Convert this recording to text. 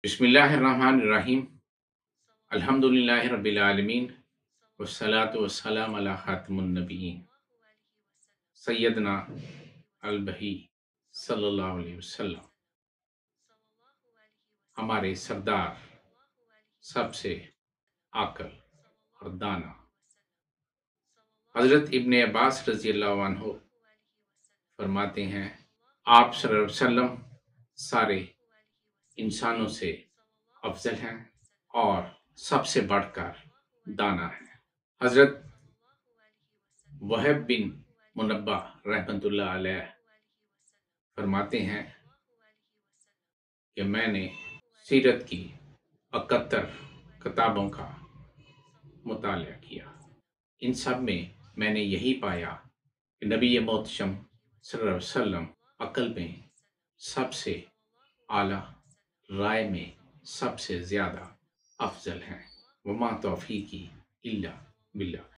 بسم اللہ الرحمن الرحیم۔ الحمدللہ رب العالمین، والصلاة والسلام علی خاتم النبیین سیدنا البہی صلی اللہ علیہ وسلم، ہمارے سردار، سب سے عاقل اور دانا حضرت ابن عباس رضی اللہ عنہ فرماتے ہیں، آپ صلی اللہ علیہ وسلم سارے انسانوں سے افضل ہیں اور سب سے بڑھ کر دانا ہیں۔ حضرت وہب بن منبہ رحمۃ اللہ علیہ فرماتے ہیں کہ میں نے سیرت کی 71 کتابوں کا مطالعہ کیا، ان سب میں نے یہی پایا کہ نبی محتشم صلی اللہ علیہ وسلم عقل میں سب سے اعلیٰ، رائے میں سب سے زیادہ افضل ہیں۔ وما توفیقی الا باللہ۔